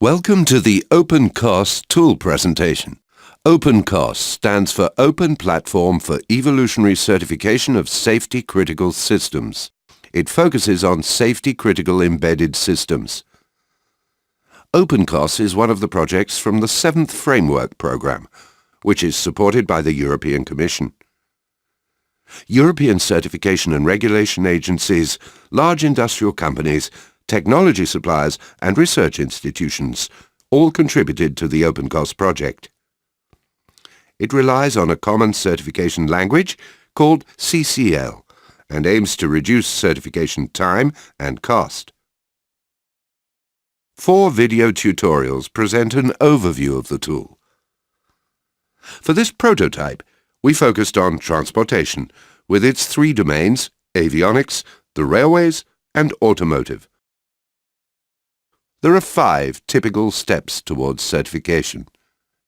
Welcome to the OPENCOSS tool presentation. OPENCOSS stands for Open Platform for Evolutionary Certification of Safety Critical Systems. It focuses on safety-critical embedded systems. OPENCOSS is one of the projects from the 7th Framework Programme, which is supported by the European Commission. European certification and regulation agencies, large industrial companies, technology suppliers and research institutions all contributed to the OPENCOSS project. It relies on a common certification language called CCL and aims to reduce certification time and cost. 4 video tutorials present an overview of the tool. For this prototype, we focused on transportation with its 3 domains, avionics, the railways and automotive. There are 5 typical steps towards certification.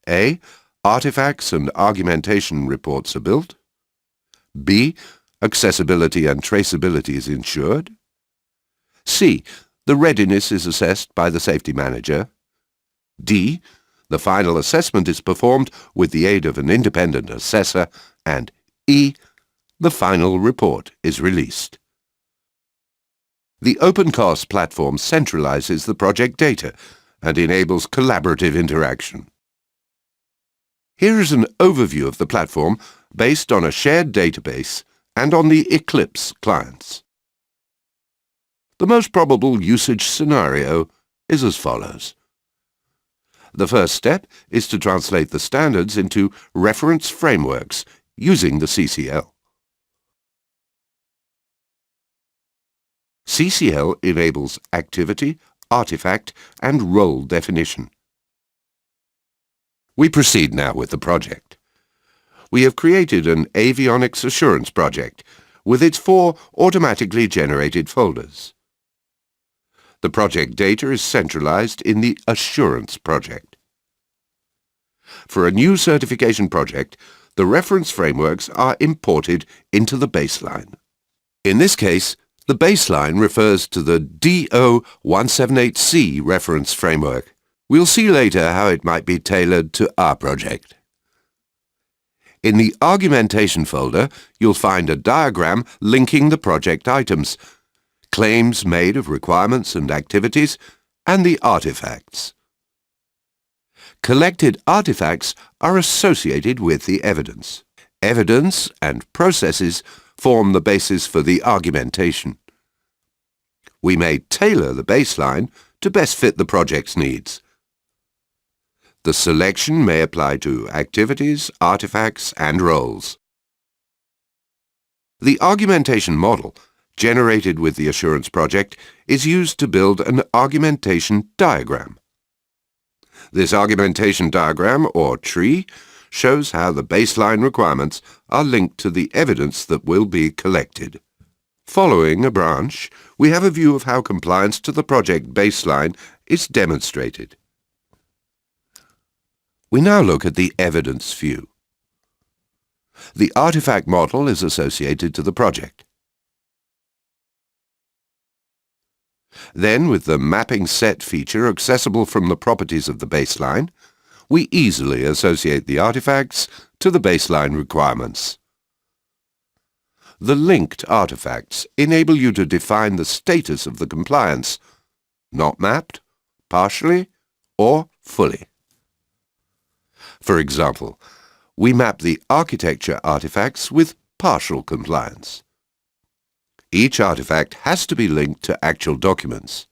A. Artifacts and argumentation reports are built. B. Accessibility and traceability is ensured. C. The readiness is assessed by the safety manager. D. The final assessment is performed with the aid of an independent assessor. And E. The final report is released. The OPENCOSS platform centralizes the project data and enables collaborative interaction. Here is an overview of the platform based on a shared database and on the Eclipse clients. The most probable usage scenario is as follows. The first step is to translate the standards into reference frameworks using the CCL. CCL enables activity, artifact and role definition. We proceed now with the project. We have created an Avionics assurance project with its 4 automatically generated folders. The project data is centralized in the Assurance project. For a new certification project, the reference frameworks are imported into the baseline. In this case, the baseline refers to the DO178C reference framework. We'll see later how it might be tailored to our project. In the Argumentation folder, you'll find a diagram linking the project items, claims made of requirements and activities, and the artifacts. Collected artifacts are associated with the evidence. Evidence and processes form the basis for the argumentation. We may tailor the baseline to best fit the project's needs. The selection may apply to activities, artifacts and roles. The argumentation model, generated with the Assurance project, is used to build an argumentation diagram. This argumentation diagram, or tree, shows how the baseline requirements are linked to the evidence that will be collected. Following a branch, we have a view of how compliance to the project baseline is demonstrated. We now look at the evidence view. The artifact model is associated to the project. Then, with the mapping set feature accessible from the properties of the baseline, we easily associate the artifacts to the baseline requirements. The linked artifacts enable you to define the status of the compliance, not mapped, partially, or fully. For example, we map the architecture artifacts with partial compliance. Each artifact has to be linked to actual documents.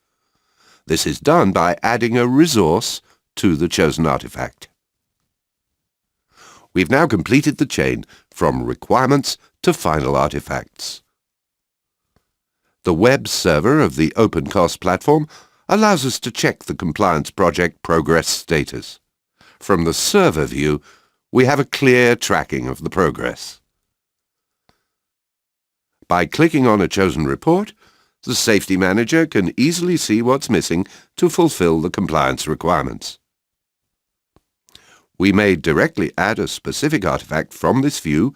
This is done by adding a resource to the chosen artifact. We've now completed the chain from requirements to final artifacts. The web server of the OPENCOSS platform allows us to check the compliance project progress status. From the server view, we have a clear tracking of the progress. By clicking on a chosen report, the safety manager can easily see what's missing to fulfill the compliance requirements. We may directly add a specific artifact from this view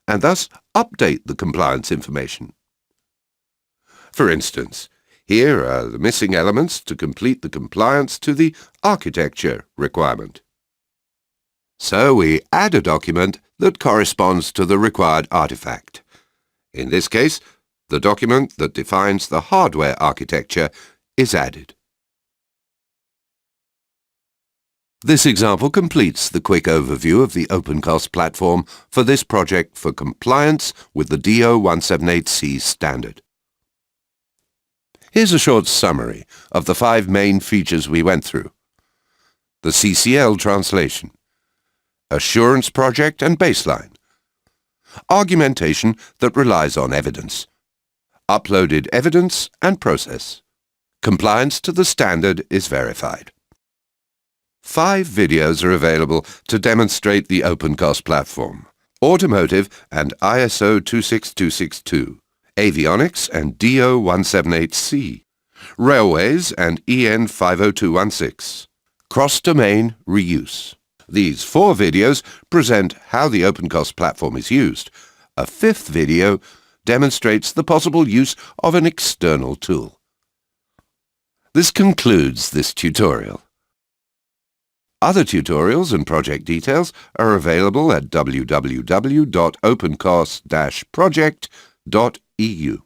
and thus update the compliance information. For instance, Here are the missing elements to complete the compliance to the architecture requirement. So we add a document that corresponds to the required artifact. In this case, the document that defines the hardware architecture is added. This example completes the quick overview of the OPENCOSS platform for this project for compliance with the DO178C standard. Here's a short summary of the 5 main features we went through. The CCL translation, assurance project and baseline, argumentation that relies on evidence, uploaded evidence and process. Compliance to the standard is verified. 5 videos are available to demonstrate the OPENCOSS platform: Automotive and ISO 26262, Avionics and DO178C, Railways and EN 50216, Cross-Domain Reuse. These 4 videos present how the OPENCOSS platform is used. A 5th video demonstrates the possible use of an external tool. This concludes this tutorial. Other tutorials and project details are available at www.opencoss-project.eu.